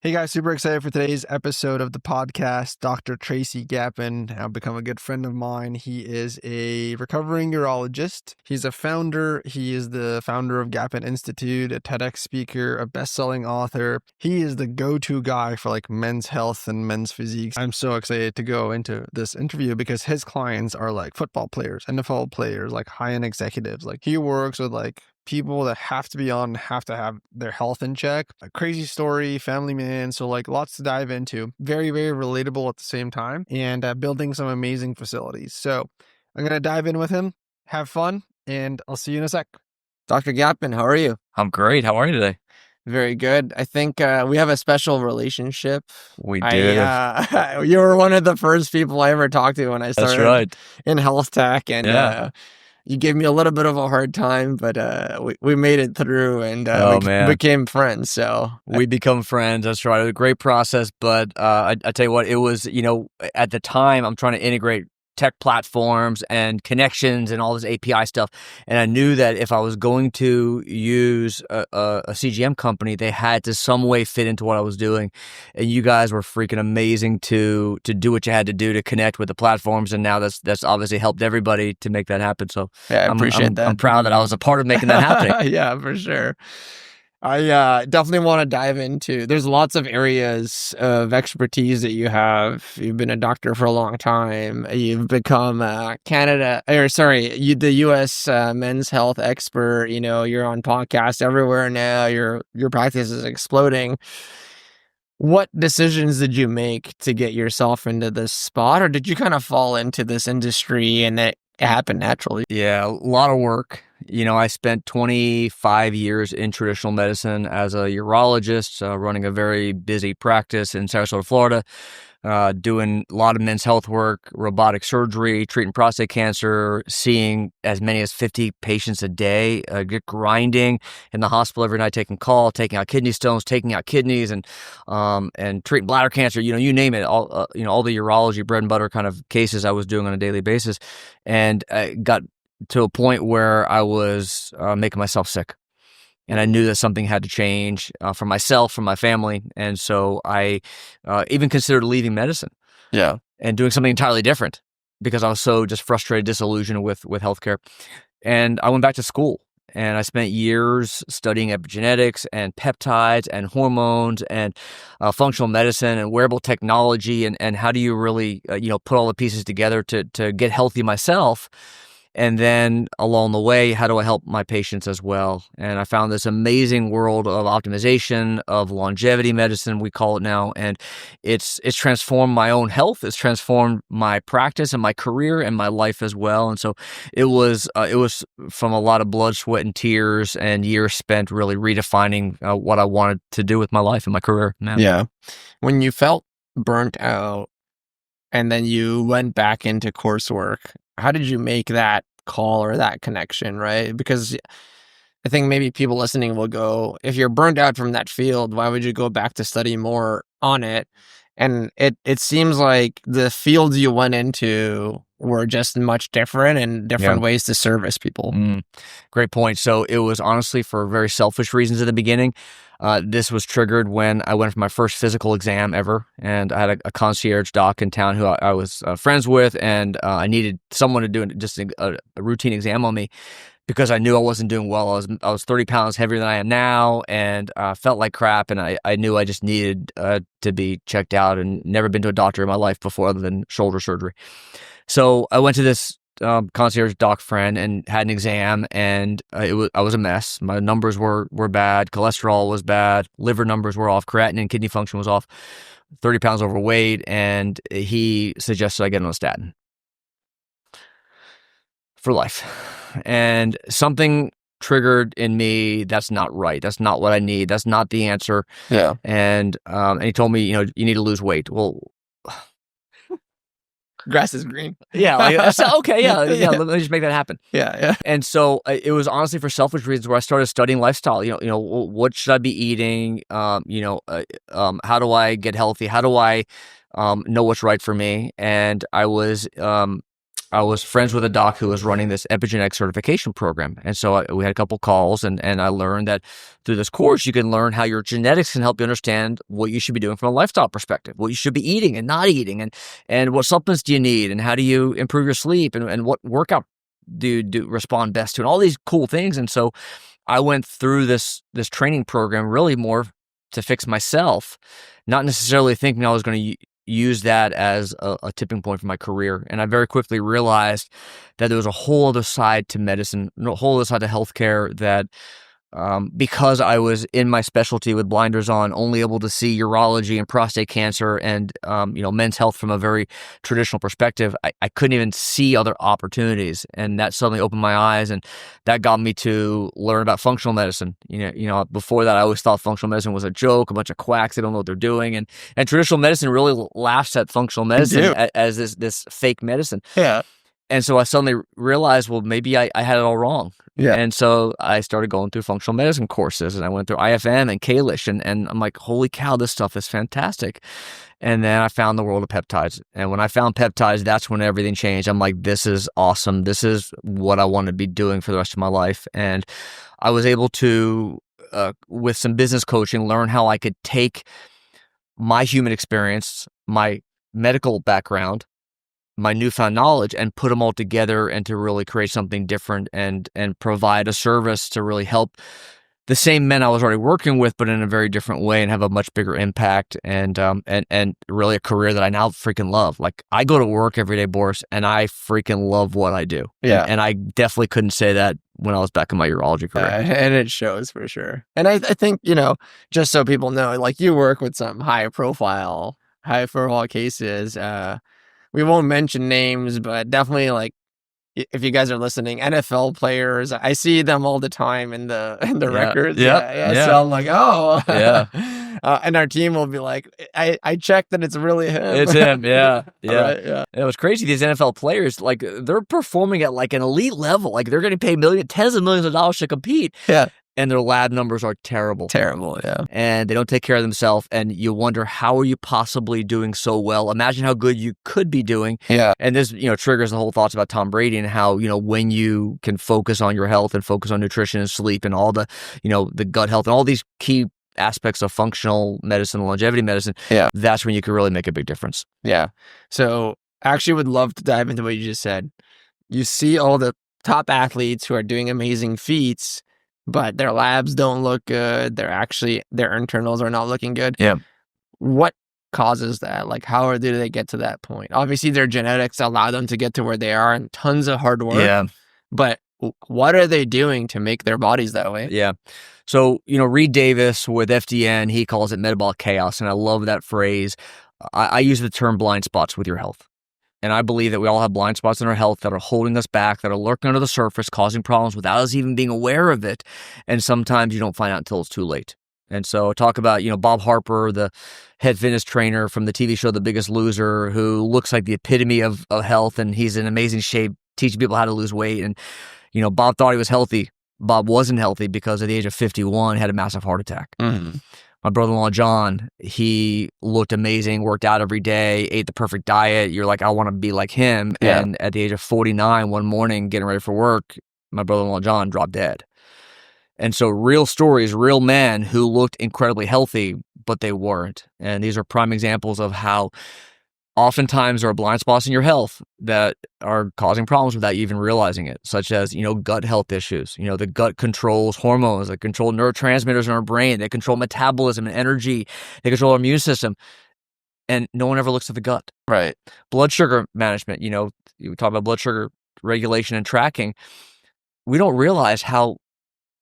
Hey guys, super excited for today's episode of the podcast. Dr. Tracy Gapin has become a good friend of mine. He is a recovering urologist. He is the founder of Gapin Institute, a TEDx speaker, a best-selling author. He is the go-to guy for like men's health and men's physique. I'm so excited to go into this interview because his clients are like football players, NFL players, like high-end executives. Like he works with like people that have to be on, have to have their health in check. A crazy story, family man. So like lots to dive into. Very, very relatable at the same time, and building some amazing facilities. So I'm going to dive in with him, have fun, and I'll see you in a sec. Dr. Gapin, how are you? I'm great. How are you today? Very good. I think we have a special relationship. We do. You were one of the first people I ever talked to when I That's started right. in health tech, and Yeah. you gave me a little bit of a hard time, but we made it through, and Oh, we man. became friends. So We become friends. That's right. It was a great process. But I tell you what, it was, at the time, I'm trying to integrate tech platforms and connections and all this API stuff. And I knew that if I was going to use a CGM company, they had to some way fit into what I was doing. And you guys were freaking amazing to do what you had to do to connect with the platforms. And now that's obviously helped everybody to make that happen. So yeah, I appreciate that. I'm proud that I was a part of making that happen. Yeah, for sure. I definitely want to dive into. There's lots of areas of expertise that you have. You've been a doctor for a long time. You've become the U.S. Men's health expert. You know, you're on podcasts everywhere now. Your practice is exploding. What decisions did you make to get yourself into this spot, or did you kind of fall into this industry and it happened naturally? Yeah, a lot of work. I spent 25 years in traditional medicine as a urologist, running a very busy practice in Sarasota, Florida, doing a lot of men's health work, robotic surgery, treating prostate cancer, seeing as many as 50 patients a day, get grinding in the hospital every night, taking call, taking out kidney stones, taking out kidneys, and treating bladder cancer. You name it. All the urology bread and butter kind of cases I was doing on a daily basis, and I got to a point where I was making myself sick. And I knew that something had to change for myself, for my family. And so I even considered leaving medicine. Yeah. And doing something entirely different because I was so just frustrated, disillusioned with healthcare. And I went back to school. And I spent years studying epigenetics and peptides and hormones and functional medicine and wearable technology and how do you really put all the pieces together to get healthy myself. And then along the way, how do I help my patients as well? And I found this amazing world of optimization, of longevity medicine, we call it now. And it's transformed my own health. It's transformed my practice and my career and my life as well. And so it was from a lot of blood, sweat, and tears and years spent really redefining what I wanted to do with my life and my career. Man. Yeah. When you felt burnt out and then you went back into coursework, how did you make that call or that connection, right? Because I think maybe people listening will go, if you're burnt out from that field, why would you go back to study more on it? And it seems like the fields you went into were just much different and different ways to service people. Great point. So it was honestly for very selfish reasons at the beginning. This was triggered when I went for my first physical exam ever, and I had a concierge doc in town who I was friends with, and I needed someone to do just a routine exam on me because I knew I wasn't doing well. I was 30 pounds heavier than I am now, and felt like crap, and I knew I just needed to be checked out, and never been to a doctor in my life before other than shoulder surgery. So I went to this concierge doc friend and had an exam, and I was a mess. My numbers were bad, cholesterol was bad, liver numbers were off, creatinine, kidney function was off, 30 pounds overweight, and he suggested I get on a statin for life. And something triggered in me, that's not right. That's not what I need. That's not the answer. Yeah. And he told me, you need to lose weight. Well, grass is green. Yeah. So, okay. Yeah. Let me just make that happen. Yeah. And so it was honestly for selfish reasons where I started studying lifestyle. What should I be eating? How do I get healthy? How do I know what's right for me? And I was I was friends with a doc who was running this epigenetic certification program. And so we had a couple calls, and I learned that through this course, you can learn how your genetics can help you understand what you should be doing from a lifestyle perspective, what you should be eating and not eating, and what supplements do you need, and how do you improve your sleep, and what workout do you respond best to, and all these cool things. And so I went through this training program really more to fix myself, not necessarily thinking I was going to use that as a tipping point for my career. And I very quickly realized that there was a whole other side to medicine, a whole other side to healthcare that because I was in my specialty with blinders on, only able to see urology and prostate cancer and men's health from a very traditional perspective, I couldn't even see other opportunities. And that suddenly opened my eyes, and that got me to learn about functional medicine. Before that, I always thought functional medicine was a joke, a bunch of quacks, they don't know what they're doing, and traditional medicine really laughs at functional medicine as this fake medicine. Yeah. And so I suddenly realized, well, maybe I had it all wrong. Yeah. And so I started going through functional medicine courses, and I went through IFM and Kalish, and I'm like, holy cow, this stuff is fantastic. And then I found the world of peptides. And when I found peptides, that's when everything changed. I'm like, this is awesome. This is what I want to be doing for the rest of my life. And I was able to, with some business coaching, learn how I could take my human experience, my medical background, my newfound knowledge, and put them all together and to really create something different and provide a service to really help the same men I was already working with, but in a very different way, and have a much bigger impact and really a career that I now freaking love. Like, I go to work every day, Boris, and I freaking love what I do. Yeah. And I definitely couldn't say that when I was back in my urology career. And it shows for sure. And I think, just so people know, like, you work with some high profile cases. We won't mention names, but definitely, like, if you guys are listening, NFL players, I see them all the time in the records. Yeah. So I'm like, oh, yeah. And our team will be like, I checked that it's really him. It's him. Yeah. Right, yeah. And it was crazy. These NFL players, like, they're performing at like an elite level. Like, they're getting paid tens of millions of dollars to compete. Yeah. And their lab numbers are terrible. Terrible, yeah. And they don't take care of themselves. And you wonder, how are you possibly doing so well? Imagine how good you could be doing. Yeah. And this, triggers the whole thoughts about Tom Brady and how, when you can focus on your health and focus on nutrition and sleep and all the, the gut health and all these key aspects of functional medicine, longevity medicine, that's when you can really make a big difference. Yeah. So I actually would love to dive into what you just said. You see all the top athletes who are doing amazing feats, but their labs don't look good. Their internals are not looking good. Yeah. What causes that? Like, how do they get to that point? Obviously, their genetics allow them to get to where they are, and tons of hard work. Yeah. But what are they doing to make their bodies that way? Yeah. So, Reed Davis with FDN, he calls it metabolic chaos. And I love that phrase. I use the term blind spots with your health. And I believe that we all have blind spots in our health that are holding us back, that are lurking under the surface, causing problems without us even being aware of it. And sometimes you don't find out until it's too late. And so talk about, Bob Harper, the head fitness trainer from the TV show The Biggest Loser, who looks like the epitome of health, and he's in amazing shape, teaching people how to lose weight. And, Bob thought he was healthy. Bob wasn't healthy because at the age of 51, had a massive heart attack. Mm-hmm. My brother-in-law, John, he looked amazing, worked out every day, ate the perfect diet. You're like, I want to be like him. Yeah. And at the age of 49, one morning, getting ready for work, my brother-in-law, John, dropped dead. And so real stories, real men who looked incredibly healthy, but they weren't. And these are prime examples of how oftentimes there are blind spots in your health that are causing problems without you even realizing it, such as, gut health issues. The gut controls hormones, that control neurotransmitters in our brain, they control metabolism and energy, they control our immune system. And no one ever looks at the gut. Right. Blood sugar management, you talk about blood sugar regulation and tracking. We don't realize how,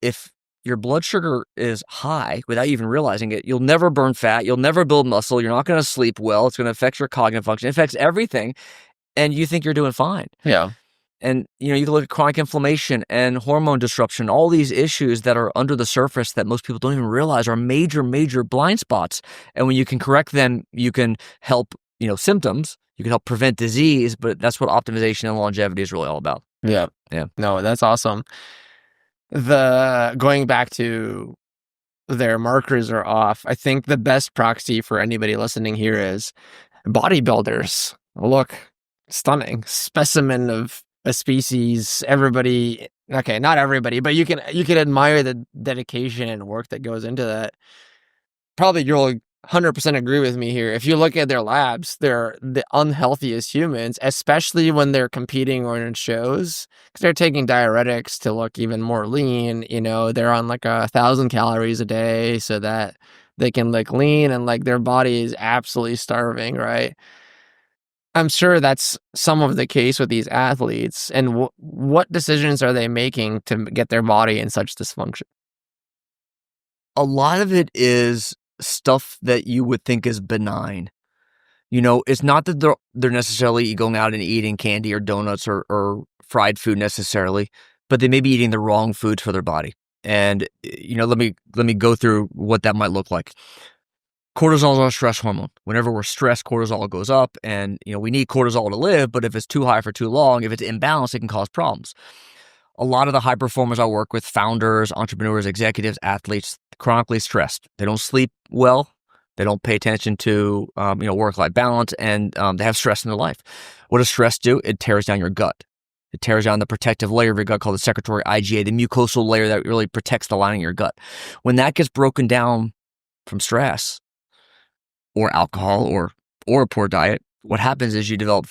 if your blood sugar is high without even realizing it, you'll never burn fat, you'll never build muscle, you're not going to sleep well, it's going to affect your cognitive function, it affects everything, and you think you're doing fine. Yeah. And, you can look at chronic inflammation and hormone disruption, all these issues that are under the surface that most people don't even realize are major, major blind spots. And when you can correct them, you can help, symptoms, you can help prevent disease, but that's what optimization and longevity is really all about. Yeah. Yeah. No, that's awesome. Going back to their markers are off, I think the best proxy for anybody listening here is bodybuilders. Look, stunning specimen of a species. Everybody, okay, not everybody, but you can admire the dedication and work that goes into that. Probably you'll 100% agree with me here. If you look at their labs, they're the unhealthiest humans, especially when they're competing or in shows, because they're taking diuretics to look even more lean. You know, they're on like 1,000 calories a day so that they can look lean, and like their body is absolutely starving, right? I'm sure that's some of the case with these athletes. And what decisions are they making to get their body in such dysfunction? A lot of it is stuff that you would think is benign. You know, it's not that they're necessarily going out and eating candy or donuts or fried food necessarily, but they may be eating the wrong foods for their body. And you know, let me go through what that might look like. Cortisol is our stress hormone. Whenever we're stressed, cortisol goes up, and you know we need cortisol to live. But if it's too high for too long, if it's imbalanced, it can cause problems. A lot of the high performers I work with, founders, entrepreneurs, executives, athletes, chronically stressed. They don't sleep well. They don't pay attention to work-life balance, and they have stress in their life. What does stress do? It tears down your gut. It tears down the protective layer of your gut called the secretory IgA, the mucosal layer that really protects the lining of your gut. When that gets broken down from stress or alcohol or a poor diet, what happens is you develop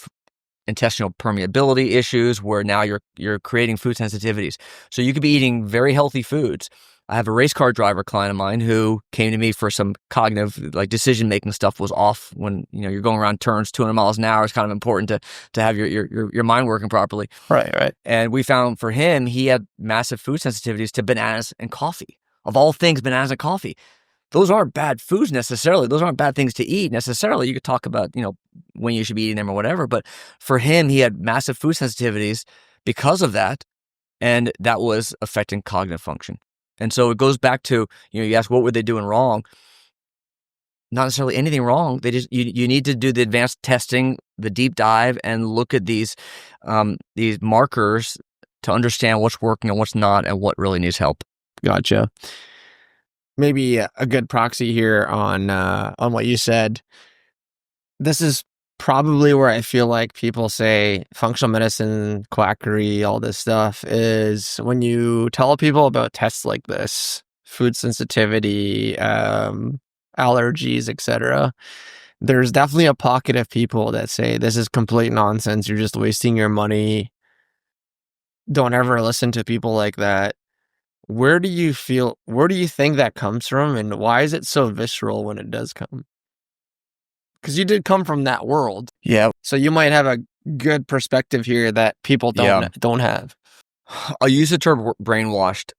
intestinal permeability issues where now you're creating food sensitivities. So you could be eating very healthy foods. I have a race car driver client of mine who came to me for some cognitive, like decision making stuff was off when you're going around turns 200 miles an hour. It's kind of important to have your mind working properly. Right. And we found for him he had massive food sensitivities to bananas and coffee. Of all things, bananas and coffee. Those aren't bad foods necessarily. Those aren't bad things to eat necessarily. You could talk about, when you should be eating them or whatever. But for him, he had massive food sensitivities because of that. And that was affecting cognitive function. And so it goes back to, you ask, what were they doing wrong? Not necessarily anything wrong. They just, you need to do the advanced testing, the deep dive, and look at these markers to understand what's working and what's not and what really needs help. Gotcha. Maybe a good proxy here on what you said. This is probably where I feel like people say functional medicine, quackery, all this stuff is when you tell people about tests like this, food sensitivity, allergies, etc. There's definitely a pocket of people that say this is complete nonsense. You're just wasting your money. Don't ever listen to people like that. Where do you think that comes from, and why is it so visceral when it does come? Because you did come from that world. Yeah. So you might have a good perspective here that people don't have. I'll use the term brainwashed,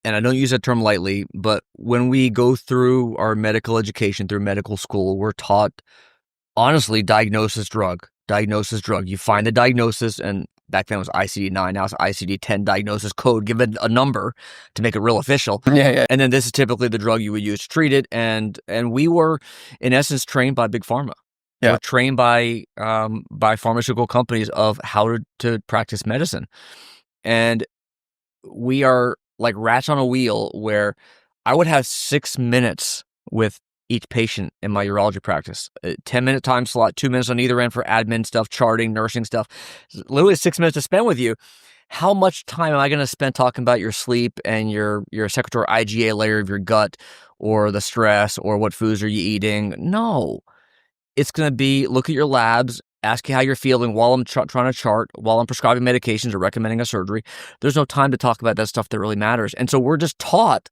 and I don't use that term lightly, but when we go through our medical education, through medical school, we're taught, honestly, diagnosis drug. You find the diagnosis, and back then it was ICD-9, now it's ICD-10 diagnosis code, give it a number to make it real official. Yeah. And then this is typically the drug you would use to treat it. And we were, in essence, trained by Big Pharma. Yeah. We're trained by pharmaceutical companies of how to practice medicine. And we are like rats on a wheel where I would have 6 minutes with each patient in my urology practice. A 10-minute time slot, 2 minutes on either end for admin stuff, charting, nursing stuff. Literally 6 minutes to spend with you. How much time am I going to spend talking about your sleep and your secretory IgA layer of your gut, or the stress, or what foods are you eating? No. It's going to be look at your labs, ask you how you're feeling while I'm trying to chart, while I'm prescribing medications or recommending a surgery. There's no time to talk about that stuff that really matters. And so we're just taught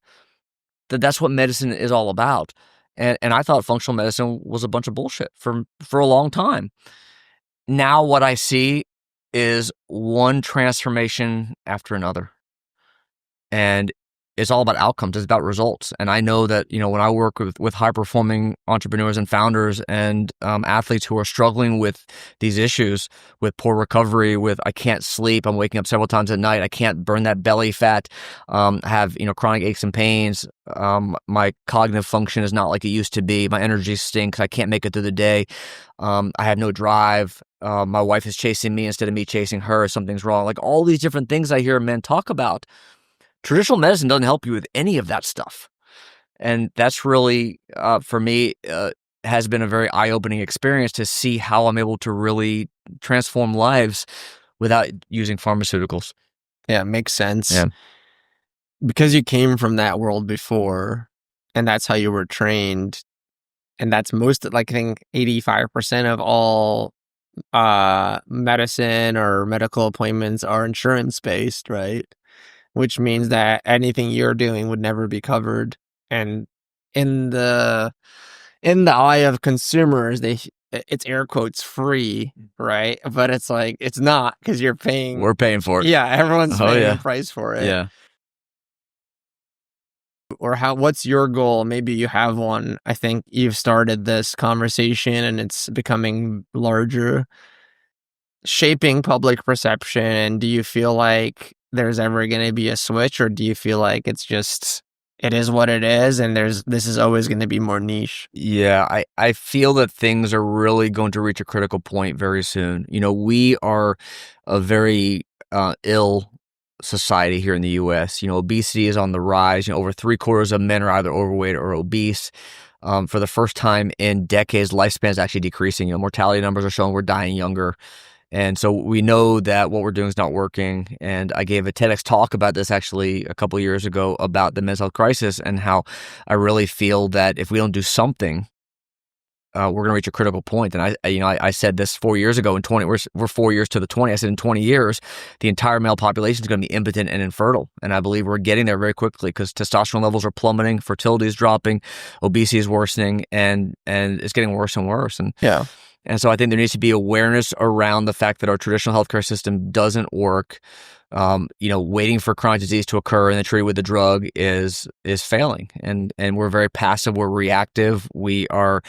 that that's what medicine is all about. And I thought functional medicine was a bunch of bullshit for a long time. Now what I see is one transformation after another. And it's all about outcomes. It's about results. And I know that, when I work with high-performing entrepreneurs and founders and athletes who are struggling with these issues, with poor recovery, with I can't sleep, I'm waking up several times at night, I can't burn that belly fat, I have, chronic aches and pains, my cognitive function is not like it used to be, my energy stinks, I can't make it through the day, I have no drive, my wife is chasing me instead of me chasing her, something's wrong. Like all these different things I hear men talk about. Traditional medicine doesn't help you with any of that stuff. And that's really, for me, has been a very eye-opening experience to see how I'm able to really transform lives without using pharmaceuticals. Yeah, makes sense. Yeah. Because you came from that world before, and that's how you were trained, and that's most, like, I think 85% of all medicine or medical appointments are insurance based, right? Which means that anything you're doing would never be covered. And in the eye of consumers, it's air quotes free, right? But it's like, it's not, because you're paying. We're paying for it. Yeah, everyone's Oh, paying yeah. a price for it. Yeah. Or what's your goal? Maybe you have one. I think you've started this conversation and it's becoming larger, shaping public perception. Do you feel like there's ever going to be a switch, or do you feel like it is what it is, and this is always going to be more niche? Yeah, I feel that things are really going to reach a critical point very soon. We are a very ill society here in the U.S. Obesity is on the rise. Over 3/4 of men are either overweight or obese. For the first time in decades, lifespan is actually decreasing. Mortality numbers are showing we're dying younger. And so we know that what we're doing is not working. And I gave a TEDx talk about this actually a couple of years ago about the mental health crisis and how I really feel that if we don't do something, we're going to reach a critical point. And I said this 4 years ago. In 20, we're 4 years to the 20. I said in 20 years, the entire male population is going to be impotent and infertile. And I believe we're getting there very quickly because testosterone levels are plummeting, fertility is dropping, obesity is worsening, and it's getting worse and worse. And yeah. And so I think there needs to be awareness around the fact that our traditional healthcare system doesn't work. Waiting for chronic disease to occur and then treating with the drug is failing. And we're very passive. We're reactive. We are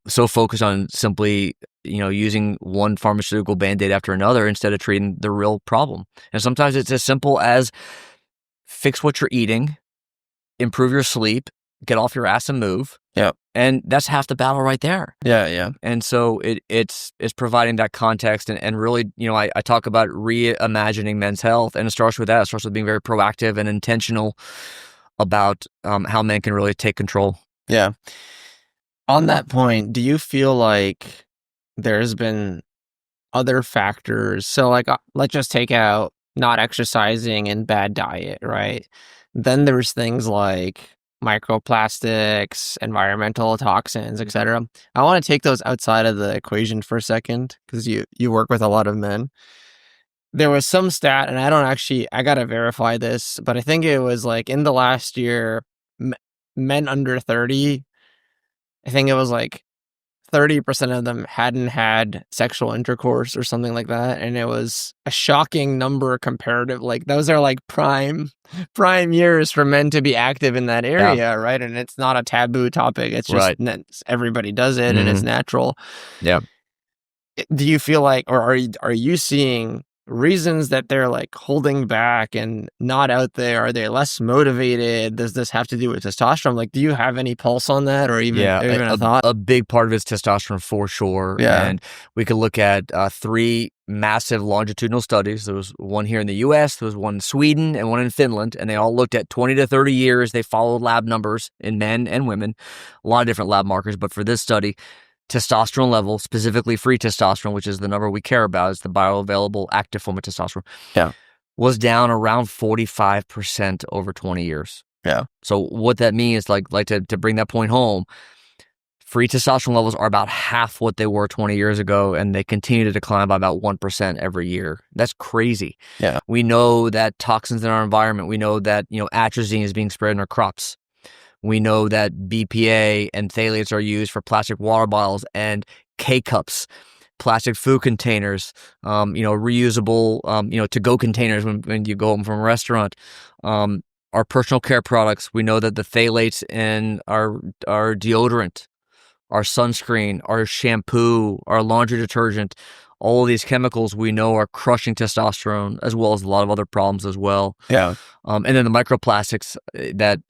so focused on simply using one pharmaceutical Band-Aid after another instead of treating the real problem. And sometimes it's as simple as fix what you're eating, improve your sleep, get off your ass and move. Yeah. And that's half the battle right there. Yeah, yeah. And so it's providing that context and really, I talk about reimagining men's health, and it starts with that. It starts with being very proactive and intentional about how men can really take control. Yeah. On that point, do you feel like there's been other factors? So, like, let's just take out not exercising and bad diet, right? Then there's things like microplastics, environmental toxins, etc. I want to take those outside of the equation for a second because you work with a lot of men. There was some stat, and I gotta verify this, but I think it was like in the last year, men under 30, I think it was like 30% of them hadn't had sexual intercourse or something like that. And it was a shocking number comparative. Like, those are like prime years for men to be active in that area, right? And it's not a taboo topic. It's just everybody does it, and it's natural. Yeah. Do you feel like, or are you seeing reasons that they're like holding back and not out there? Are they less motivated? Does this have to do with testosterone? Like, do you have any pulse on that, or even a thought? A big part of it is testosterone for sure. Yeah. And we could look at 3 massive longitudinal studies. There was one here in the US, there was one in Sweden, and one in Finland, and they all looked at 20 to 30 years. They followed lab numbers in men and women, a lot of different lab markers. But for this study, testosterone level, specifically free testosterone, which is the number we care about, is the bioavailable active form of testosterone, was down around 45% over 20 years. Yeah. So what that means, like to bring that point home, free testosterone levels are about half what they were 20 years ago, and they continue to decline by about 1% every year. That's crazy. Yeah. We know that toxins in our environment, we know that, atrazine is being spread in our crops. We know that BPA and phthalates are used for plastic water bottles and K-cups, plastic food containers, reusable, to-go containers when you go home from a restaurant. Our personal care products, we know that the phthalates in our deodorant, our sunscreen, our shampoo, our laundry detergent, all of these chemicals we know are crushing testosterone, as well as a lot of other problems as well. Yeah. And then the microplastics that,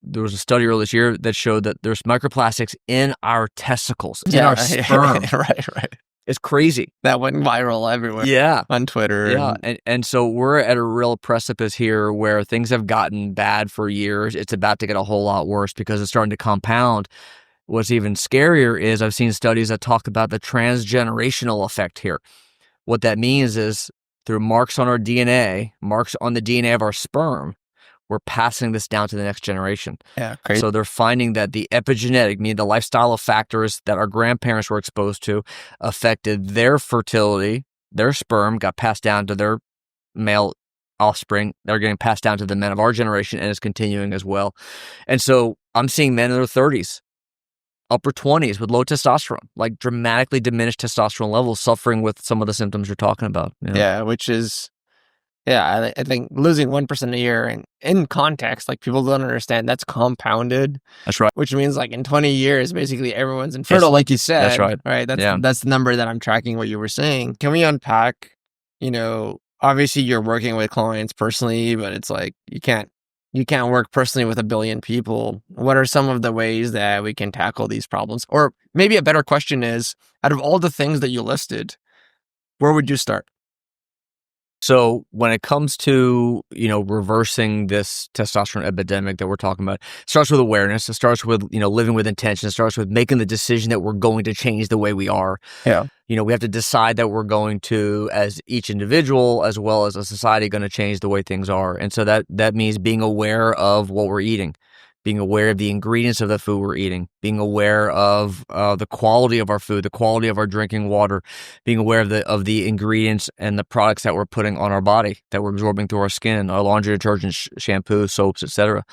there was a study earlier this year that showed that there's microplastics in our testicles, in our sperm. Right. It's crazy. That went viral everywhere. Yeah. On Twitter. Yeah. And so we're at a real precipice here where things have gotten bad for years. It's about to get a whole lot worse because it's starting to compound what's even scarier is I've seen studies that talk about the transgenerational effect here. What that means is through marks on our DNA, marks on the DNA of our sperm, we're passing this down to the next generation. Yeah, crazy. So they're finding that the epigenetic, meaning the lifestyle factors that our grandparents were exposed to, affected their fertility. Their sperm got passed down to their male offspring. They're getting passed down to the men of our generation, and it's continuing as well. And so I'm seeing men in their 30s, upper 20s with low testosterone, like dramatically diminished testosterone levels, suffering with some of the symptoms you're talking about. You know? Yeah, which is, I think losing 1% a year, and in context, like people don't understand that's compounded. That's right. Which means like in 20 years, basically everyone's infertile, like you said. That's right. Right. That's the number that I'm tracking what you were saying. Can we unpack, obviously you're working with clients personally, but it's like you can't work personally with 1 billion people. What are some of the ways that we can tackle these problems? Or maybe a better question is, out of all the things that you listed, where would you start? So when it comes to, reversing this testosterone epidemic that we're talking about, it starts with awareness. It starts with, living with intention. It starts with making the decision that we're going to change the way we are. Yeah. We have to decide that we're going to, as each individual, as well as a society, going to change the way things are. And so that means being aware of what we're eating, being aware of the ingredients of the food we're eating, being aware of the quality of our food, the quality of our drinking water, being aware of the ingredients and the products that we're putting on our body, that we're absorbing through our skin, our laundry detergent, shampoo, soaps, etc.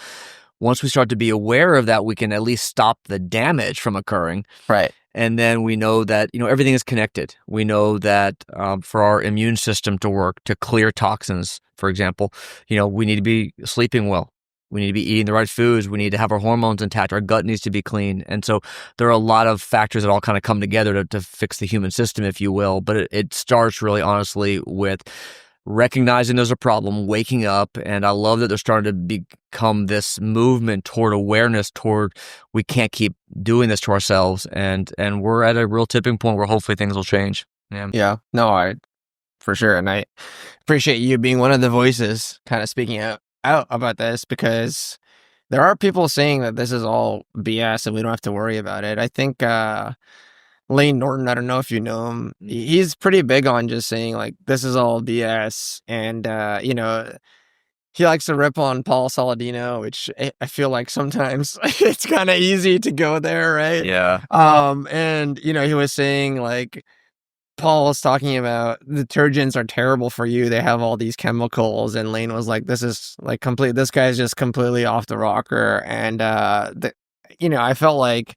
Once we start to be aware of that, we can at least stop the damage from occurring. Right. And then we know that, everything is connected. We know that for our immune system to work, to clear toxins, for example, we need to be sleeping well. We need to be eating the right foods. We need to have our hormones intact. Our gut needs to be clean. And so there are a lot of factors that all kind of come together to fix the human system, if you will. But it starts really honestly with recognizing there's a problem, waking up. And I love that they're starting to become this movement toward awareness, toward we can't keep doing this to ourselves. And we're at a real tipping point where hopefully things will change. Yeah. No, for sure. And I appreciate you being one of the voices kind of speaking out about this, because there are people saying that this is all BS and we don't have to worry about it. I think Lane Norton, I don't know if you know him, he's pretty big on just saying like this is all BS, and he likes to rip on Paul Saladino, which I feel like sometimes it's kind of easy to go there, right? Yeah. And he was saying like, Paul was talking about detergents are terrible for you. They have all these chemicals. And Lane was like, this is like this guy's just completely off the rocker. And, I felt like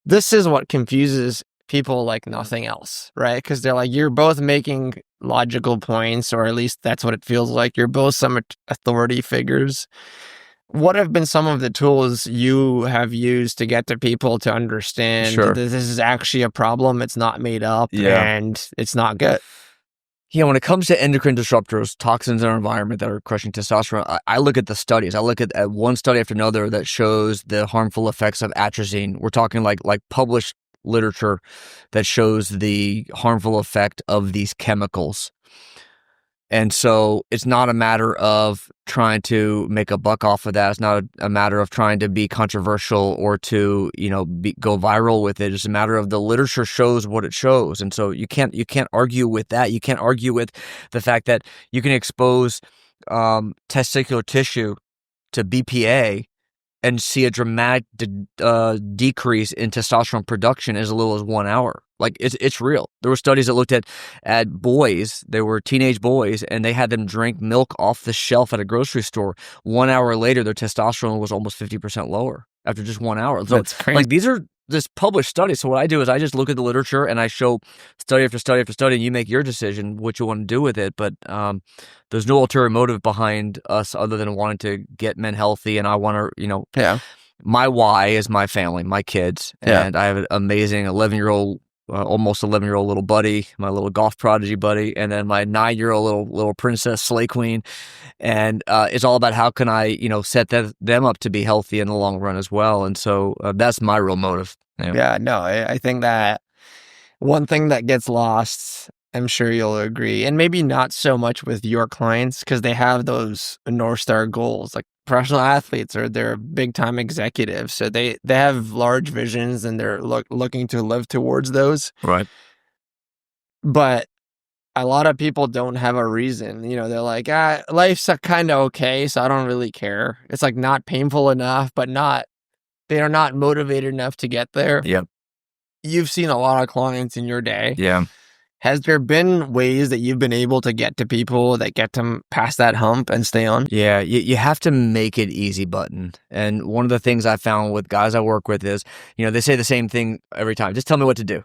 this is what confuses people like nothing else, right? Because they're like, you're both making logical points, or at least that's what it feels like. You're both some authority figures. What have been some of the tools you have used to get to people to understand that this is actually a problem? It's not made up, and it's not good. Yeah, when it comes to endocrine disruptors, toxins in our environment that are crushing testosterone, I look at the studies. I look at one study after another that shows the harmful effects of atrazine. We're talking like published literature that shows the harmful effect of these chemicals. And so it's not a matter of trying to make a buck off of that. It's not a matter of trying to be controversial or to, go viral with it. It's a matter of the literature shows what it shows. And so you can't argue with that. You can't argue with the fact that you can expose testicular tissue to BPA and see a dramatic decrease in testosterone production as little as 1 hour. Like it's real. There were studies that looked at boys. They were teenage boys, and they had them drink milk off the shelf at a grocery store. 1 hour later, their testosterone was almost 50% lower after just 1 hour. So that's crazy. Like these are just published studies. So what I do is I just look at the literature and I show study after study after study, and you make your decision what you want to do with it. But there's no ulterior motive behind us other than wanting to get men healthy, and I want to, my why is my family, my kids, and I have an amazing 11-year-old. Almost 11-year-old little buddy, my little golf prodigy buddy, and then my 9-year-old little princess slay queen, and it's all about how can I set them up to be healthy in the long run as well. And so that's my real motive. I think that one thing that gets lost, I'm sure you'll agree, and maybe not so much with your clients because they have those North Star goals. Like professional athletes or they're big time executives. So they have large visions and they're looking to live towards those. Right. But a lot of people don't have a reason. You know, they're like, life's kind of okay, so I don't really care. It's like not painful enough, but they are not motivated enough to get there. Yep. You've seen a lot of clients in your day. Yeah. Has there been ways that you've been able to get to people that get them past that hump and stay on? Yeah, you have to make it easy button. And one of the things I found with guys I work with is, they say the same thing every time. Just tell me what to do.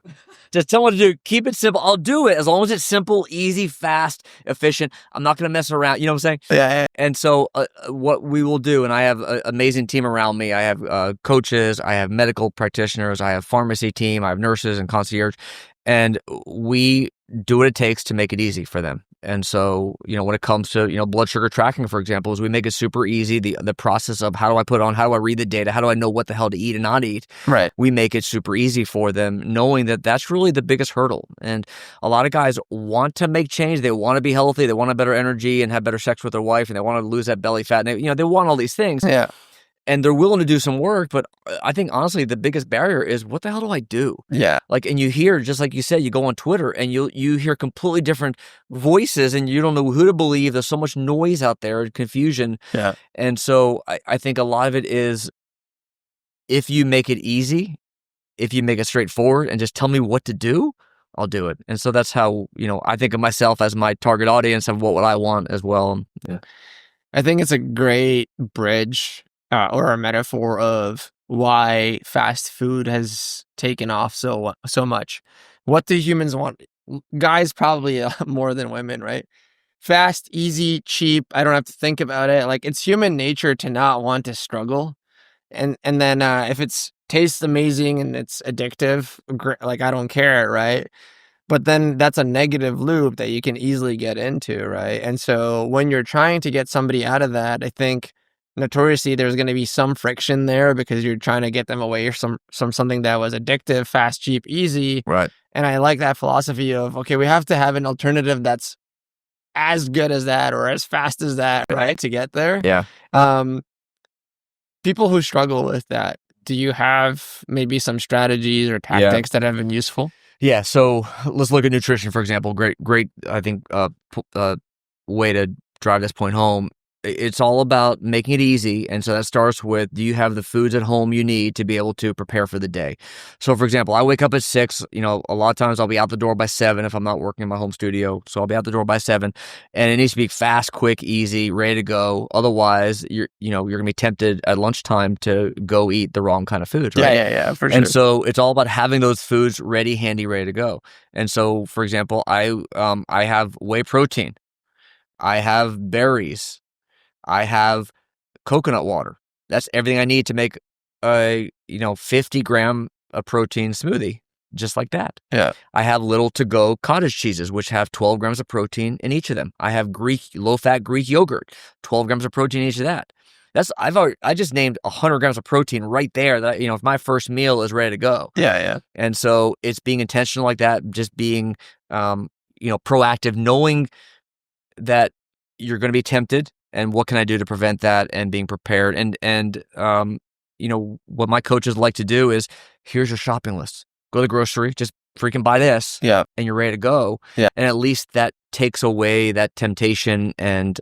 Just tell me what to do. Keep it simple. I'll do it as long as it's simple, easy, fast, efficient. I'm not going to mess around. You know what I'm saying? Yeah. And so what we will do, and I have an amazing team around me. I have coaches, I have medical practitioners, I have pharmacy team, I have nurses and concierge. And we do what it takes to make it easy for them. And so, when it comes to, blood sugar tracking, for example, is we make it super easy. The process of how do I put on, how do I read the data? How do I know what the hell to eat and not eat? Right. We make it super easy for them, knowing that that's really the biggest hurdle. And a lot of guys want to make change. They want to be healthy. They want a better energy and have better sex with their wife. And they want to lose that belly fat. And they want all these things. Yeah. And they're willing to do some work, but I think honestly the biggest barrier is what the hell do I do? Yeah. And you hear, just like you said, you go on Twitter and you hear completely different voices and you don't know who to believe. There's so much noise out there and confusion. Yeah. And so I think a lot of it is if you make it easy, if you make it straightforward and just tell me what to do, I'll do it. And so that's how, I think of myself as my target audience of what I want as well. Yeah. I think it's a great bridge or a metaphor of why fast food has taken off so much. What do humans want? Guys probably more than women, right? Fast, easy, cheap. I don't have to think about it. Like it's human nature to not want to struggle. And then if it's tastes amazing and it's addictive, like I don't care, right? But then that's a negative loop that you can easily get into, right? And so when you're trying to get somebody out of that, I think notoriously there's going to be some friction there because you're trying to get them away from something that was addictive, fast, cheap, easy. Right. And I like that philosophy of, okay, we have to have an alternative that's as good as that or as fast as that, right? To get there. Yeah. People who struggle with that, do you have maybe some strategies or tactics that have been useful? Yeah. So let's look at nutrition, for example. Great, I think, way to drive this point home. It's all about making it easy. And so that starts with, do you have the foods at home you need to be able to prepare for the day? So for example, I wake up at 6, a lot of times I'll be out the door by 7 if I'm not working in my home studio. So I'll be out the door by 7 and it needs to be fast, quick, easy, ready to go. Otherwise you're going to be tempted at lunchtime to go eat the wrong kind of foods, right? Yeah, for sure. And so it's all about having those foods ready, handy, ready to go. And so for example, I have whey protein. I have berries. I have coconut water. That's everything I need to make a 50 gram of protein smoothie, just like that. Yeah. I have little to go cottage cheeses, which have 12 grams of protein in each of them. I have low fat Greek yogurt, 12 grams of protein in each of that. I just named 100 grams of protein right there. That if my first meal is ready to go. Yeah. And so it's being intentional like that, just being proactive, knowing that you're going to be tempted. And what can I do to prevent that and being prepared? And what my coaches like to do is, here's your shopping list. Go to the grocery, just freaking buy this. Yeah. And you're ready to go. Yeah. And at least that takes away that temptation and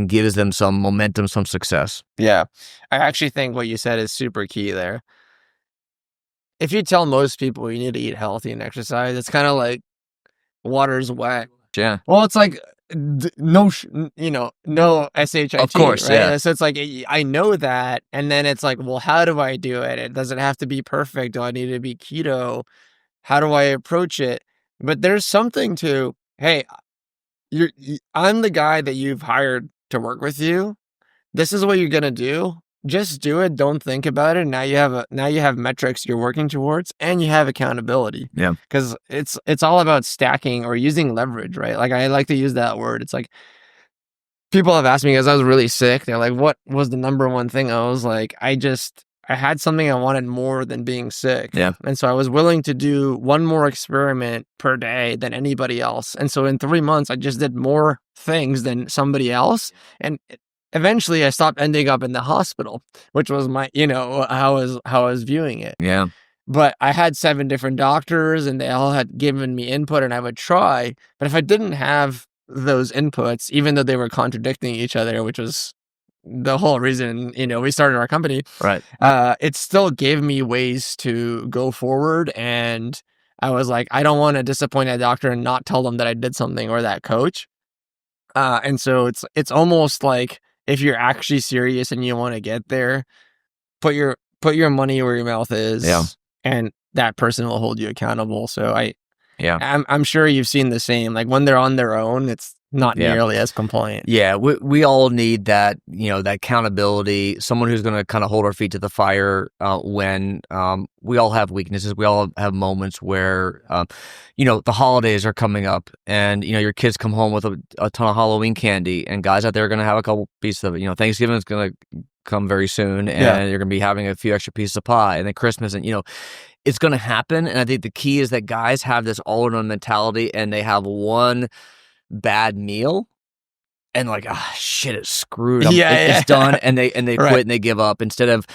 gives them some momentum, some success. Yeah. I actually think what you said is super key there. If you tell most people you need to eat healthy and exercise, it's kind of like water's wet. Yeah. Well, it's like, no shit, of course, right? yeah. So it's like, I know that, and then it's like, well, how do I do it? It doesn't have to be perfect. Do I need to be keto? How do I approach it? But there's something to, hey, I'm the guy that you've hired to work with you. This is what you're gonna do. Just do it. Don't think about it. Now you have metrics you're working towards, and you have accountability. Yeah. Because it's all about stacking or using leverage, right? Like I like to use that word. It's like people have asked me because I was really sick. They're like, "What was the number one thing?" I was like, I had something I wanted more than being sick. Yeah. And so I was willing to do one more experiment per day than anybody else. And so in 3 months, I just did more things than somebody else. And eventually I stopped ending up in the hospital, which was my, how I was viewing it. Yeah. But I had 7 different doctors and they all had given me input and I would try. But if I didn't have those inputs, even though they were contradicting each other, which was the whole reason, we started our company, Right. It still gave me ways to go forward. And I was like, I don't want to disappoint that doctor and not tell them that I did something, or that coach. And so it's almost like, if you're actually serious and you want to get there, put your money where your mouth is. Yeah. And that person will hold you accountable. So Yeah. I'm sure you've seen the same. Like, when they're on their own, it's not nearly as compliant. Yeah, we all need that, that accountability, someone who's going to kind of hold our feet to the fire when we all have weaknesses. We all have moments where, the holidays are coming up and, your kids come home with a ton of Halloween candy, and guys out there are going to have a couple pieces of it. Thanksgiving is going to come very soon, and you're going to be having a few extra pieces of pie, and then Christmas, and, it's going to happen. And I think the key is that guys have this all-in-one mentality, and they have one bad meal and like, shit, it's screwed. It's done, and they quit and they give up, instead of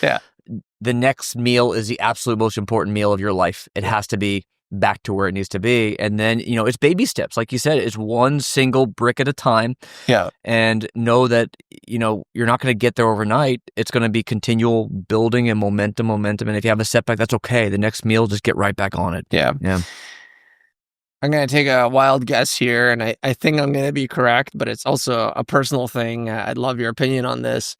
the next meal is the absolute most important meal of your life. It has to be back to where it needs to be. And then, it's baby steps. Like you said, it's one single brick at a time. Yeah. And know that, you're not going to get there overnight. It's going to be continual building and momentum. And if you have a setback, that's okay. The next meal, just get right back on it. Yeah. I'm going to take a wild guess here, and I think I'm going to be correct, but it's also a personal thing. I'd love your opinion on this.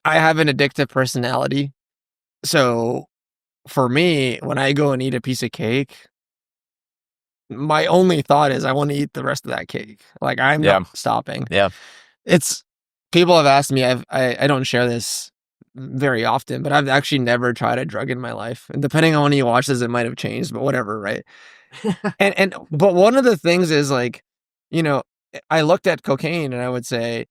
I have an addictive personality. So for me, when I go and eat a piece of cake, my only thought is I want to eat the rest of that cake. Like, I'm not stopping. Yeah. People have asked me, I don't share this very often, but I've actually never tried a drug in my life. And depending on when you watch this, it might have changed, but whatever, right? But one of the things is, like, I looked at cocaine and I would say,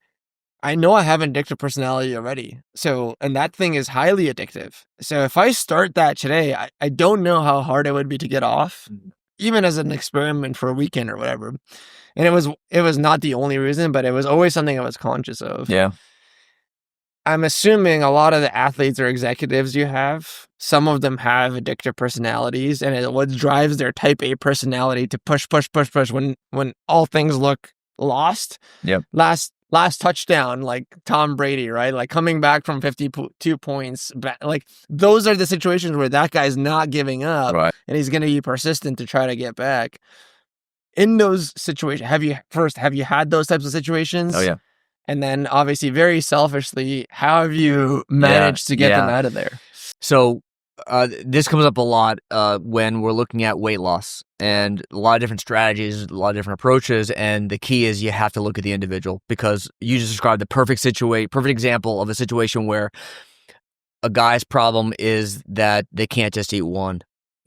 I know I have an addictive personality already. So, and that thing is highly addictive. So if I start that today, I don't know how hard it would be to get off, even as an experiment for a weekend or whatever. And it was not the only reason, but it was always something I was conscious of. Yeah. I'm assuming a lot of the athletes or executives you have, some of them have addictive personalities, and what drives their type A personality to push when all things look lost. Yep. Last touchdown, like Tom Brady, right? Like, coming back from 52 points, like, those are the situations where that guy's not giving up, right, and he's going to be persistent to try to get back. In those situations, have you had those types of situations? Oh yeah. And then, obviously, very selfishly, how have you managed to get them out of there? So this comes up a lot when we're looking at weight loss, and a lot of different strategies, a lot of different approaches. And the key is you have to look at the individual, because you just described the perfect example of a situation where a guy's problem is that they can't just eat one.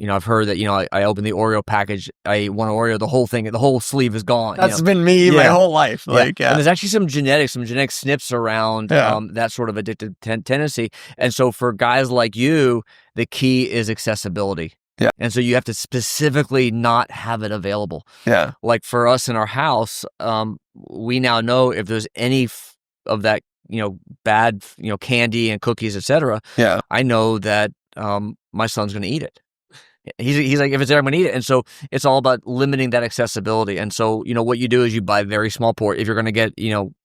I've heard that, I opened the Oreo package, I ate one Oreo, the whole sleeve is gone. That's been me my whole life. And there's actually some genetic snips around that sort of addictive tendency. And so for guys like you, the key is accessibility. Yeah. And so you have to specifically not have it available. Yeah. Like for us in our house, we now know if there's any of that, bad, candy and cookies, etc. Yeah. I know that my son's going to eat it. He's like, if it's there, I'm going to eat it. And so it's all about limiting that accessibility. And so, what you do is you buy very small if you're going to get,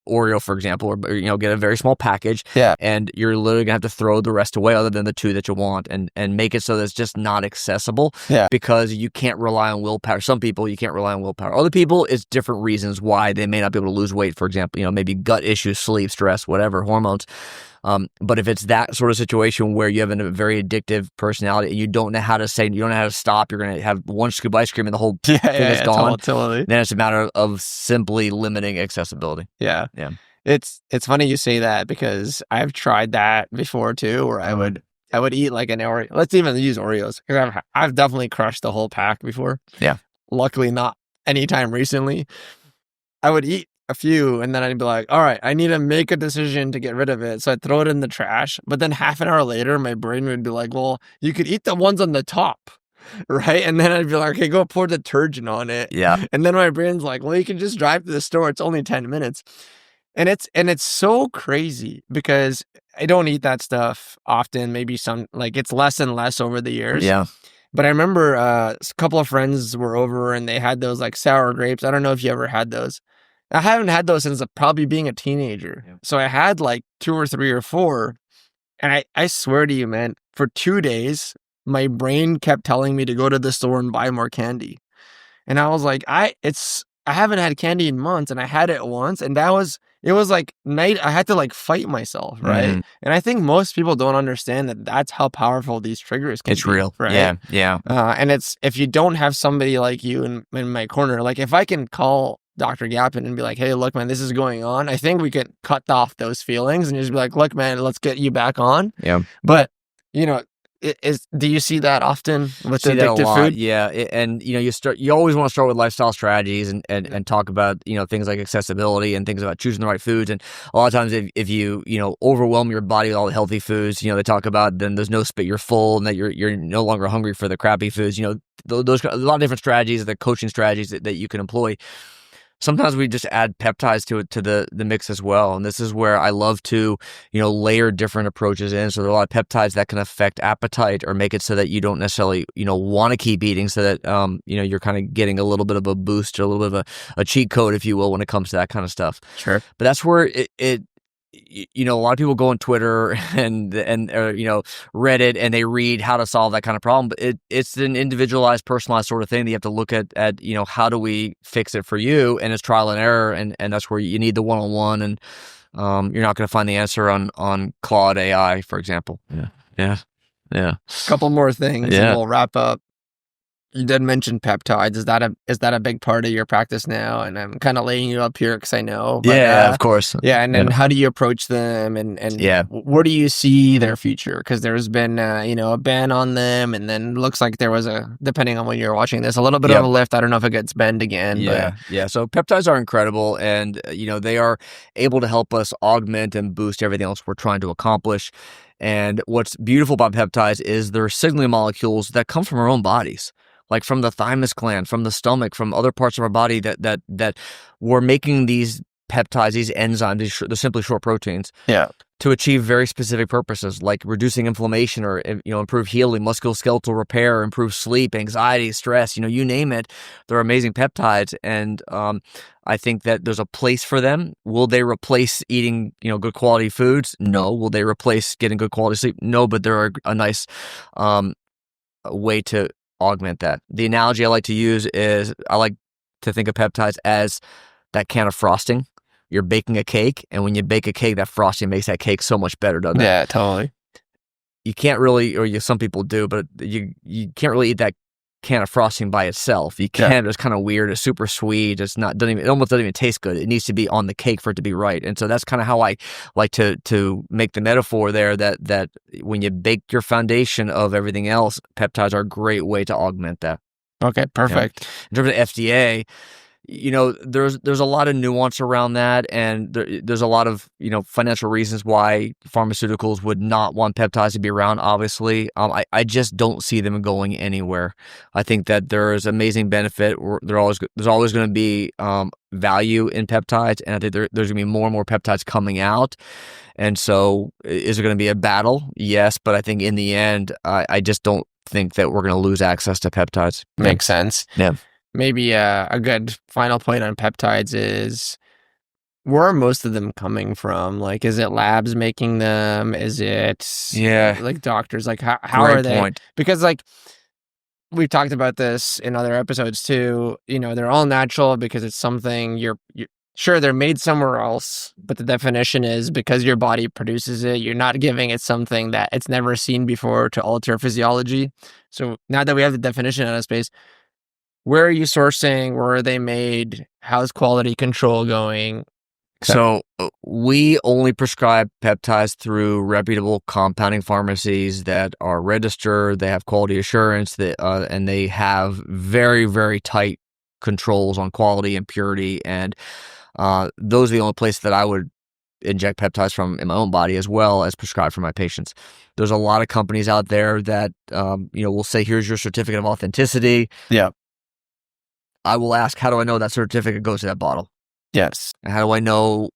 Oreo, for example, or get a very small package. Yeah. And you're literally going to have to throw the rest away other than the 2 that you want, and make it so that it's just not accessible. Yeah. Because you can't rely on willpower. Some people, you can't rely on willpower. Other people, it's different reasons why they may not be able to lose weight. For example, maybe gut issues, sleep, stress, whatever, hormones. But if it's that sort of situation where you have a very addictive personality and you don't know how to stop, you're going to have one scoop of ice cream and the whole thing is gone. Totally. Then it's a matter of simply limiting accessibility. Yeah. Yeah. It's funny you say that, because I've tried that before too, where I would eat like an Oreo. Let's even use Oreos, because I've definitely crushed the whole pack before. Yeah. Luckily not anytime recently. I would eat a few, and then I'd be like, all right, I need to make a decision to get rid of it. So I'd throw it in the trash. But then half an hour later, my brain would be like, well, you could eat the ones on the top, right? And then I'd be like, okay, go pour detergent on it. Yeah. And then my brain's like, well, you can just drive to the store. It's only 10 minutes. And it's so crazy because I don't eat that stuff often. Maybe it's less and less over the years. Yeah. But I remember a couple of friends were over and they had those like sour grapes. I don't know if you ever had those. I haven't had those since probably being a teenager. Yeah. So I had like 2 or 3 or 4. And I swear to you, man, for 2 days, my brain kept telling me to go to the store and buy more candy. And I was like, I haven't had candy in months, and I had it once, and it was like night. I had to like fight myself, right? Mhm. And I think most people don't understand that that's how powerful these triggers can It's be, real. right? Yeah. Yeah. And it's if you don't have somebody like you in my corner, like if I can call Dr. Gapin and be like, hey, look, man, this is going on, I think we could cut off those feelings and just be like, look, man, let's get you back on. Yeah. But do you see that often with See that a addictive lot, food? yeah. And you always want to start with lifestyle strategies and talk about things like accessibility and things about choosing the right foods. And a lot of times if you overwhelm your body with all the healthy foods, they talk about then there's no spit, you're full, and that you're no longer hungry for the crappy foods. Those a lot of different strategies, the coaching strategies that you can employ. Sometimes we just add peptides to the mix as well. And this is where I love to, layer different approaches in. So there are a lot of peptides that can affect appetite or make it so that you don't necessarily, want to keep eating, so that, you're kind of getting a little bit of a boost or a little bit of a cheat code, if you will, when it comes to that kind of stuff. Sure. But that's where a lot of people go on Twitter and Reddit, and they read how to solve that kind of problem. But it's an individualized, personalized sort of thing that you have to look at how do we fix it for you, and it's trial and error, and that's where you need the one-on-one, and you're not going to find the answer on Claude AI, for example. Yeah. Couple more things, Yeah. and we'll wrap up. You did mention peptides. Is that a big part of your practice now? And I'm kind of laying you up here because I know. But, Yeah, of course. Yeah, and then how do you approach them? And Yeah. where do you see their future? Because there's been a ban on them, and then looks like there was depending on when you're watching this, a little bit of a lift. I don't know if it gets banned again. Yeah. So peptides are incredible, and they are able to help us augment and boost everything else we're trying to accomplish. And what's beautiful about peptides is they're signaling molecules that come from our own bodies, like from the thymus gland, from the stomach, from other parts of our body that we're making these peptides, these enzymes, they're simply short proteins. Yeah. To achieve very specific purposes, like reducing inflammation or improve healing, musculoskeletal repair, improve sleep, anxiety, stress. You name it. They're amazing peptides, and I think that there's a place for them. Will they replace eating good quality foods? No. Will they replace getting good quality sleep? No. But they're a nice way to augment that. The analogy I like to use is I like to think of peptides as that can of frosting. You're baking a cake, and when you bake a cake, that frosting makes that cake so much better, doesn't it? Yeah, totally. You can't really, or some people do, but you can't really eat that can of frosting by itself. You can't. Yeah. It's kind of weird. It's super sweet. It almost doesn't even taste good. It needs to be on the cake for it to be right. And so that's kind of how I like to make the metaphor there, that when you bake your foundation of everything else, peptides are a great way to augment that. Okay, perfect. In terms of FDA, there's a lot of nuance around that, and there's a lot of financial reasons why pharmaceuticals would not want peptides to be around. Obviously, I just don't see them going anywhere. I think that there is amazing benefit. There's always going to be value in peptides, and I think there's going to be more and more peptides coming out. And so, is it going to be a battle? Yes, but I think in the end, I just don't think that we're going to lose access to peptides. Makes sense. Yeah. Maybe a good final point on peptides is, where are most of them coming from? Like, is it labs making them? Is it like doctors? Like, how are they? Point. Because like we've talked about this in other episodes too. They're all natural because it's something you're sure they're made somewhere else, but the definition is because your body produces it, you're not giving it something that it's never seen before to alter physiology. So now that we have the definition out of space, where are you sourcing? Where are they made? How's quality control going? So we only prescribe peptides through reputable compounding pharmacies that are registered. They have quality assurance, and they have very, very tight controls on quality and purity. And those are the only places that I would inject peptides from in my own body, as well as prescribed for my patients. There's a lot of companies out there that will say, here's your certificate of authenticity. Yeah. I will ask, how do I know that certificate goes to that bottle? Yes. And how do I know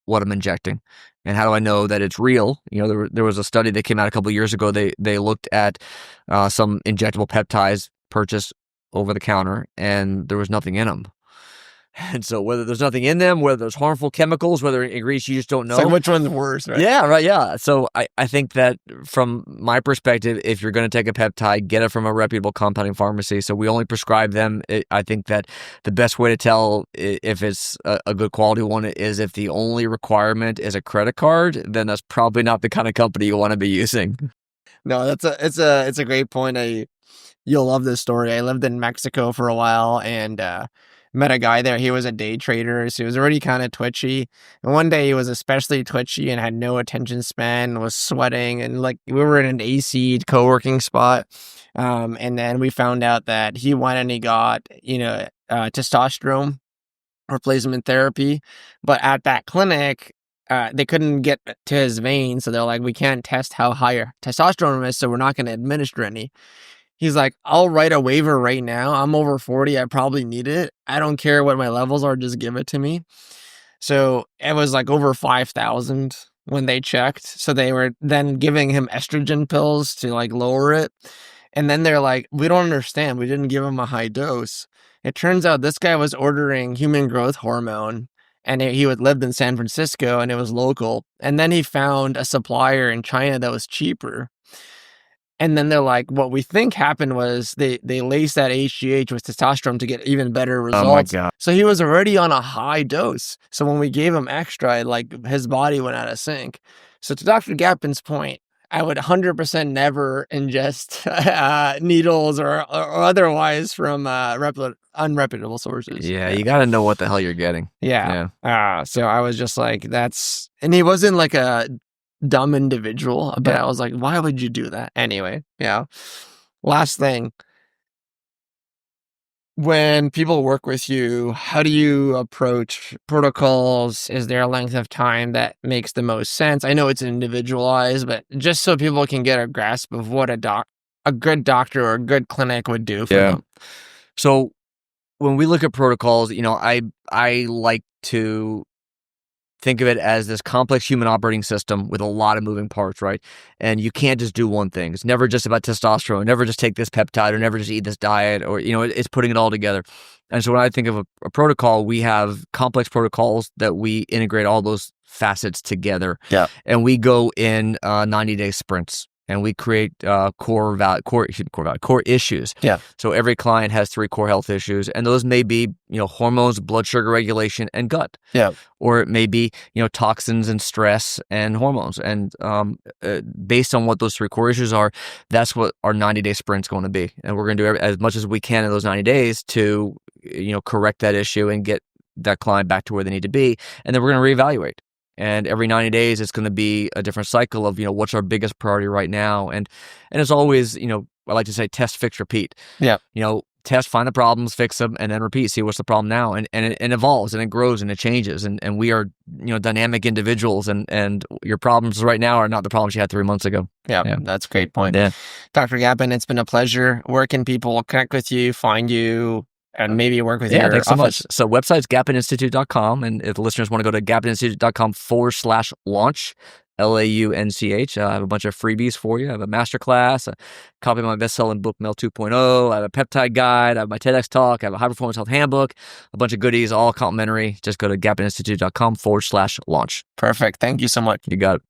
what I'm injecting? And how do I know that it's real? There was a study that came out a couple of years ago. They looked at some injectable peptides purchased over the counter, and there was nothing in them. And so whether there's nothing in them, whether there's harmful chemicals, whether ingredients you just don't know. It's like, which one's worse, right? Yeah, right, yeah. So I think that from my perspective, if you're going to take a peptide, get it from a reputable compounding pharmacy. So we only prescribe them. I think that the best way to tell if it's a good quality one is if the only requirement is a credit card, then that's probably not the kind of company you want to be using. No, it's a great point. You'll love this story. I lived in Mexico for a while and met a guy there. He was a day trader, so he was already kind of twitchy. And one day he was especially twitchy and had no attention span, was sweating, and like we were in an AC co-working spot. And then we found out that he went and he got, testosterone replacement therapy. But at that clinic, they couldn't get to his veins, so they're like, we can't test how high your testosterone is, so we're not going to administer any. He's like, I'll write a waiver right now. I'm over 40. I probably need it. I don't care what my levels are. Just give it to me. So it was like over 5,000 when they checked. So they were then giving him estrogen pills to like lower it. And then they're like, we don't understand. We didn't give him a high dose. It turns out this guy was ordering human growth hormone, and he had lived in San Francisco and it was local. And then he found a supplier in China that was cheaper. And then they're like, what we think happened was they laced that HGH with testosterone to get even better results. Oh my God. So he was already on a high dose. So when we gave him extra, like his body went out of sync. So to Dr. Gapin's point, I would 100% never ingest needles or otherwise from unreputable sources. Yeah, you got to know what the hell you're getting. Yeah. So I was just like, and he wasn't like a dumb individual, but I was like, why would you do that? Anyway, yeah. Last thing. When people work with you, how do you approach protocols? Is there a length of time that makes the most sense? I know it's individualized, but just so people can get a grasp of what a good doctor or a good clinic would do for them. So when we look at protocols, I like to think of it as this complex human operating system with a lot of moving parts, right? And you can't just do one thing. It's never just about testosterone. Never just take this peptide or never just eat this diet or, it's putting it all together. And so when I think of a protocol, we have complex protocols that we integrate all those facets together. Yeah. And we go in 90-day sprints. And we create core issues. Yeah. So every client has 3 core health issues, and those may be, hormones, blood sugar regulation, and gut. Yeah. Or it may be, toxins and stress and hormones. And based on what those 3 core issues are, that's what our 90-day sprint's going to be. And we're going to do as much as we can in those 90 days to, correct that issue and get that client back to where they need to be. And then we're going to reevaluate. And every 90 days, it's going to be a different cycle of, what's our biggest priority right now. And it's always, I like to say test, fix, repeat. Yeah. Test, find the problems, fix them, and then repeat. See what's the problem now. And it evolves and it grows and it changes. And we are, dynamic individuals. And your problems right now are not the problems you had 3 months ago. Yeah. That's a great point. Yeah. Dr. Gapin, it's been a pleasure. Where can people connect with you, find you, and maybe work with your thanks so office? much. So website's gapininstitute.com. And if the listeners want to go to gapininstitute.com/launch, LAUNCH, I have a bunch of freebies for you. I have a masterclass, a copy of my best-selling book, Mel 2.0. I have a peptide guide. I have my TEDx talk. I have a high-performance health handbook, a bunch of goodies, all complimentary. Just go to gapininstitute.com/launch. Perfect. Thank you so much. You got it.